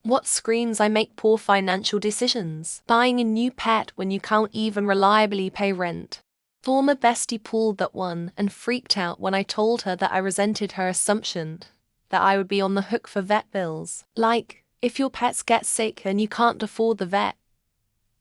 What screams I make poor financial decisions? Buying a new pet when you can't even reliably pay rent. Former bestie pulled that one and freaked out when I told her that I resented her assumption that I would be on the hook for vet bills. Like, if your pets get sick and you can't afford the vet,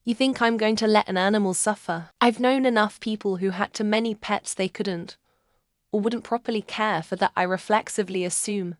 you think I'm going to let an animal suffer? I've known enough people who had too many pets they couldn't or wouldn't properly care for that I reflexively assume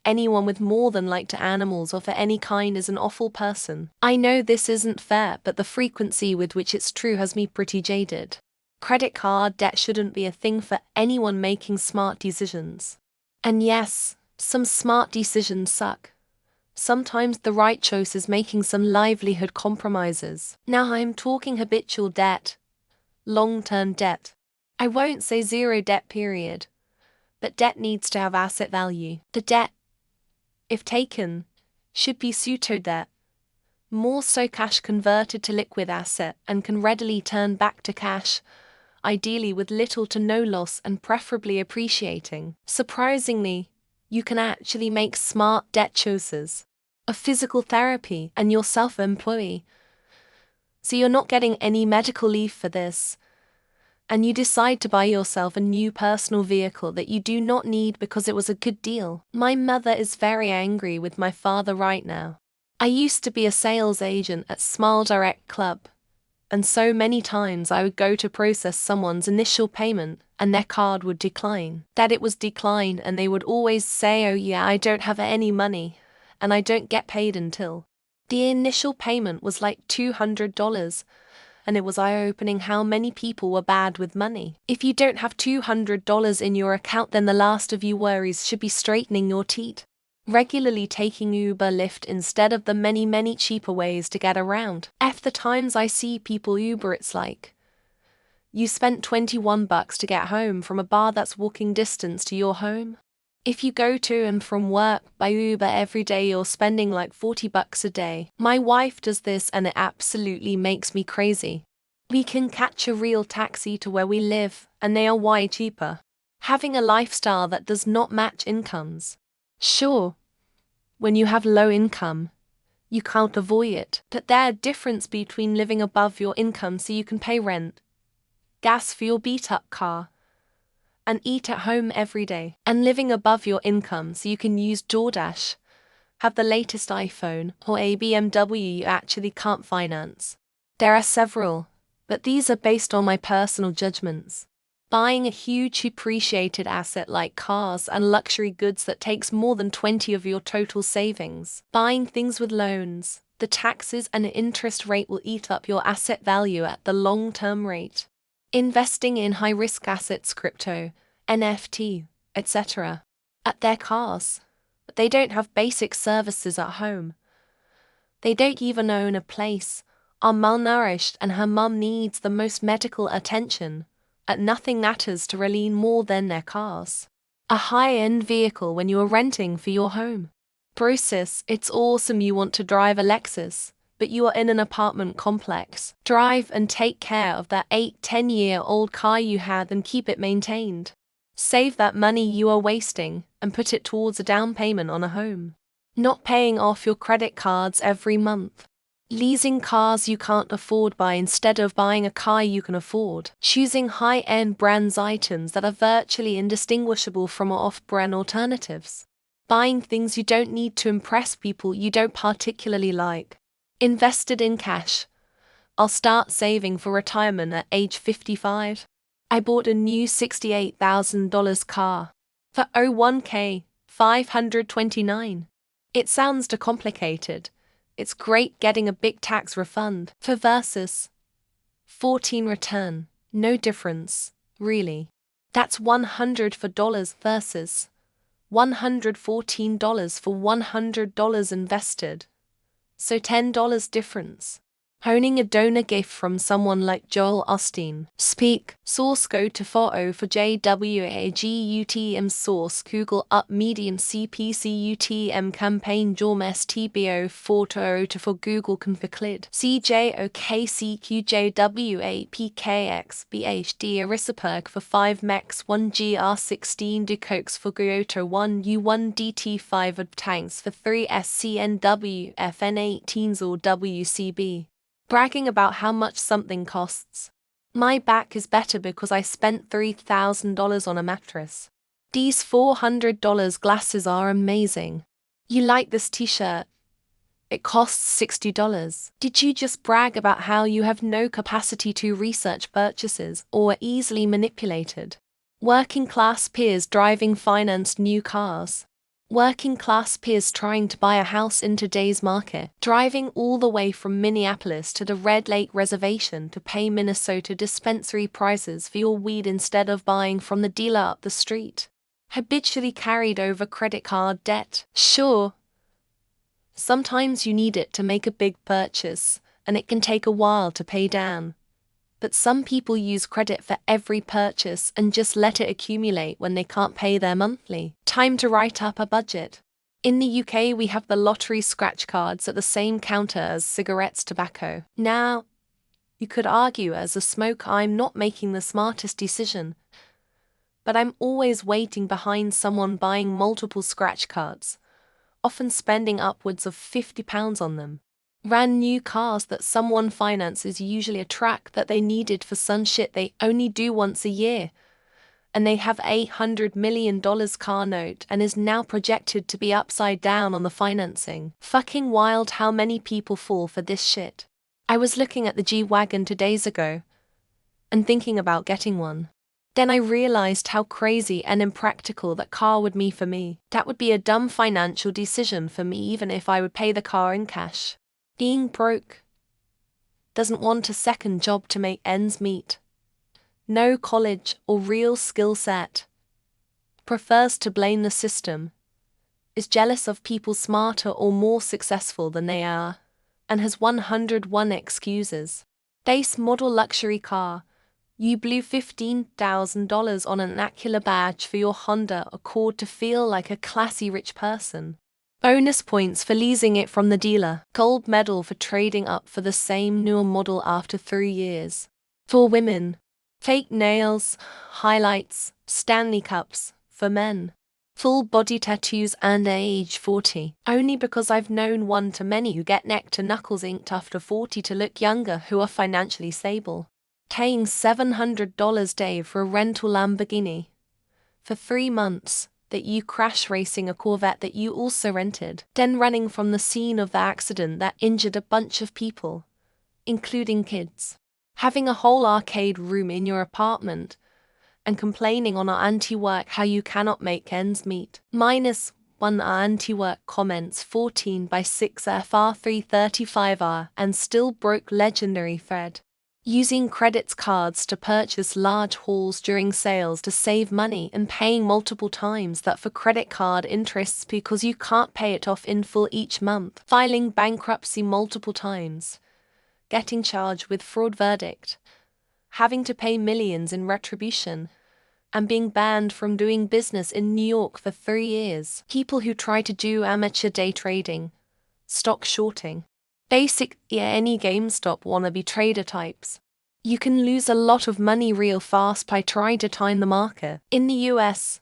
anyone with more than liked animals or for any kind is an awful person. I know this isn't fair, but the frequency with which it's true has me pretty jaded. Credit card debt shouldn't be a thing for anyone making smart decisions. And yes, some smart decisions suck. Sometimes the right choice is making some livelihood compromises. Now I'm talking habitual debt, long-term debt. I won't say zero debt period, but debt needs to have asset value. The debt, if taken, should be pseudo debt, more so cash converted to liquid asset and can readily turn back to cash, ideally with little to no loss and preferably appreciating. Surprisingly, you can actually make smart debt choices. A physical therapy and you're self-employed. So you're not getting any medical leave for this. And you decide to buy yourself a new personal vehicle that you do not need because it was a good deal. My mother is very angry with my father right now. I used to be a sales agent at Smile Direct Club. And so many times I would go to process someone's initial payment and their card would decline. That it was declined and they would always say, "Oh yeah, I don't have any money and I don't get paid until." The initial payment was like $200 and it was eye-opening how many people were bad with money. If you don't have $200 in your account, then the last of your worries should be straightening your teeth. Regularly taking Uber Lyft instead of the many cheaper ways to get around. The times I see people Uber, it's like, you spent $21 to get home from a bar that's walking distance to your home. If you go to and from work by Uber every day, you're spending like $40 a day. My wife does this and it absolutely makes me crazy. We can catch a real taxi to where we live and they are way cheaper. Having a lifestyle that does not match incomes. Sure, when you have low income, you can't avoid it, but there's a difference between living above your income so you can pay rent, gas for your beat-up car, and eat at home every day, and living above your income so you can use DoorDash, have the latest iPhone, or a BMW you actually can't finance. There are several, but these are based on my personal judgments. Buying a huge appreciated asset like cars and luxury goods that takes more than 20% of your total savings. Buying things with loans, the taxes and interest rate will eat up your asset value at the long-term rate. Investing in high-risk assets, crypto, NFT, etc. At their cars, but they don't have basic services at home. They don't even own a place, are malnourished and her mum needs the most medical attention. At nothing matters to Raleen more than their cars. A high-end vehicle when you are renting for your home. Process, it's awesome you want to drive a Lexus, but you are in an apartment complex. Drive and take care of that 8-10-year-old car you had and keep it maintained. Save that money you are wasting and put it towards a down payment on a home. Not paying off your credit cards every month. Leasing cars you can't afford by instead of buying a car you can afford. Choosing high-end brands items that are virtually indistinguishable from off-brand alternatives. Buying things you don't need to impress people you don't particularly like. Invested in cash. I'll start saving for retirement at age 55. I bought a new $68,000 car. For $1,000, $529. It sounds too complicated. It's great getting a big tax refund. For versus 14 return, no difference, really. That's $100 for dollars versus $114 for $100 invested. So $10 difference. Honing a donor gift from someone like Joel Osteen. Speak. Source go to photo for JWAGUTM source Google up median CPCUTM campaign jormes TBO photo to for Google confliclid CJOKCQJWAPKX BHD Arisaperk for 5 MEX 1 GR16 Ducokes for Goyoto 1 U1 DT5 of tanks for 3 SCNW FN18s or WCB. Bragging about how much something costs. My back is better because I spent $3,000 on a mattress. These $400 glasses are amazing. You like this t-shirt? It costs $60. Did you just brag about how you have no capacity to research purchases or are easily manipulated? Working class peers driving financed new cars. Working class peers trying to buy a house in today's market, driving all the way from Minneapolis to the Red Lake Reservation to pay Minnesota dispensary prices for your weed instead of buying from the dealer up the street. Habitually carried over credit card debt. Sure, sometimes you need it to make a big purchase, and it can take a while to pay down. But some people use credit for every purchase and just let it accumulate when they can't pay their monthly. Time to write up a budget. In the UK, we have the lottery scratch cards at the same counter as cigarettes, tobacco. Now, you could argue as a smoker I'm not making the smartest decision, but I'm always waiting behind someone buying multiple scratch cards, often spending upwards of £50 on them. Brand new cars that someone finances usually a track that they needed for some shit they only do once a year. And they have $800 million car note and is now projected to be upside down on the financing. Fucking wild how many people fall for this shit. I was looking at the G-Wagon 2 days ago and thinking about getting one. Then I realized how crazy and impractical that car would be for me. That would be a dumb financial decision for me even if I would pay the car in cash. Being broke. Doesn't want a second job to make ends meet. No college or real skill set. Prefers to blame the system. Is jealous of people smarter or more successful than they are. And has 101 excuses. Base model luxury car. You blew $15,000 on an Acura badge for your Honda Accord to feel like a classy rich person. Bonus points for leasing it from the dealer. Gold medal for trading up for the same newer model after 3 years. For women. Fake nails, highlights, Stanley Cups. For men. Full body tattoos and age 40. Only because I've known one to many who get neck to knuckles inked after 40 to look younger who are financially stable. Paying $700 day for a rental Lamborghini. For 3 months. That you crash racing a Corvette that you also rented, then running from the scene of the accident that injured a bunch of people, including kids. Having a whole arcade room in your apartment, and complaining on our anti-work how you cannot make ends meet. -1 our anti-work comments 14/6 FR335R and still broke legendary thread. Using credit cards to purchase large hauls during sales to save money and paying multiple times that for credit card interests because you can't pay it off in full each month. Filing bankruptcy multiple times. Getting charged with fraud verdict. Having to pay millions in retribution. And being banned from doing business in New York for 3 years. People who try to do amateur day trading. Stock shorting. Basic, any GameStop wannabe trader types. You can lose a lot of money real fast by trying to time the market. In the US,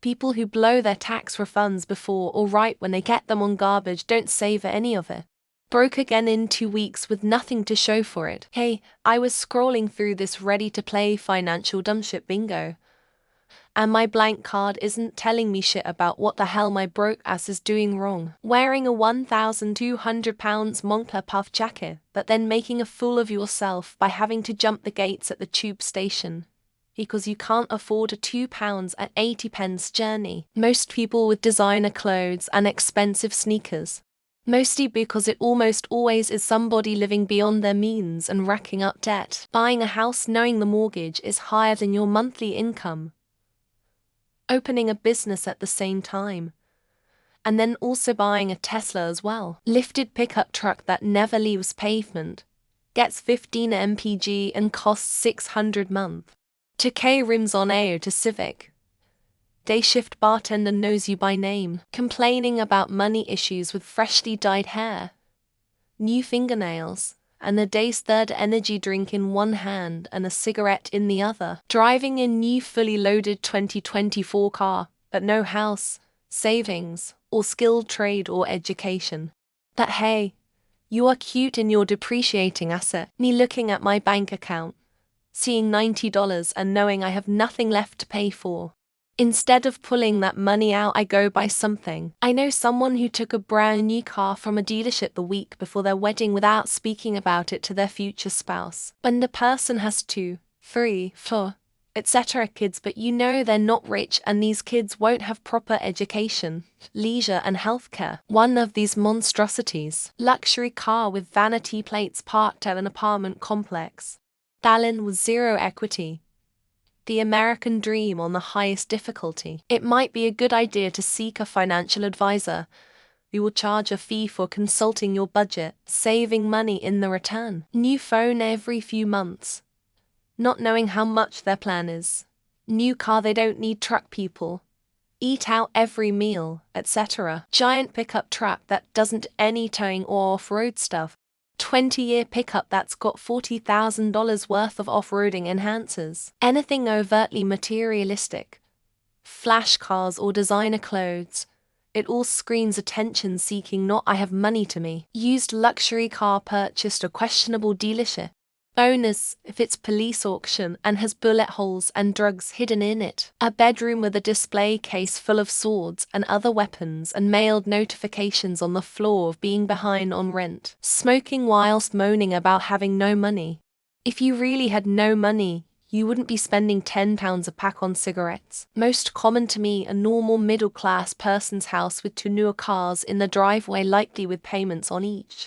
people who blow their tax refunds before or right when they get them on garbage don't savor any of it. Broke again in 2 weeks with nothing to show for it. Hey, I was scrolling through this ready-to-play financial dumbshit bingo. And my blank card isn't telling me shit about what the hell my broke ass is doing wrong. Wearing a £1,200 Moncler puff jacket, but then making a fool of yourself by having to jump the gates at the tube station. Because you can't afford a £2.80 journey. Most people with designer clothes and expensive sneakers. Mostly because it almost always is somebody living beyond their means and racking up debt. Buying a house knowing the mortgage is higher than your monthly income. Opening a business at the same time, And then also buying a Tesla as well. Lifted pickup truck that never leaves pavement. Gets 15 mpg and costs 600 month. 2K rims on AO to Civic. Day shift bartender knows you by name. Complaining about money issues with freshly dyed hair. New fingernails. And a day's third energy drink in one hand and a cigarette in the other. Driving a new fully loaded 2024 car, but no house, savings, or skilled trade or education. That hey, you are cute in your depreciating asset. Me looking at my bank account, seeing $90 and knowing I have nothing left to pay for. Instead of pulling that money out, I go buy something. I know someone who took a brand new car from a dealership the week before their wedding without speaking about it to their future spouse. When the person has 2, 3, 4, etc. kids, but you know they're not rich and these kids won't have proper education, leisure and healthcare. One of these monstrosities. Luxury car with vanity plates parked at an apartment complex. Tallinn with zero equity. The American dream on the highest difficulty. It might be a good idea to seek a financial advisor who will charge a fee for consulting your budget, saving money in the return. New phone every few months. Not knowing how much their plan is. New car, they don't need truck people. Eat out every meal, etc. Giant pickup truck that doesn't any towing or off-road stuff. 20-year pickup that's got $40,000 worth of off-roading enhancers. Anything overtly materialistic. Flash cars or designer clothes. It all screams attention seeking, not I have money to me. Used luxury car purchased a questionable dealership. Bonus if it's police auction and has bullet holes and drugs hidden in it. A bedroom with a display case full of swords and other weapons and mailed notifications on the floor of being behind on rent. Smoking whilst moaning about having no money. If you really had no money, you wouldn't be spending £10 a pack on cigarettes. Most common to me, a normal middle-class person's house with 2 newer cars in the driveway, likely with payments on each.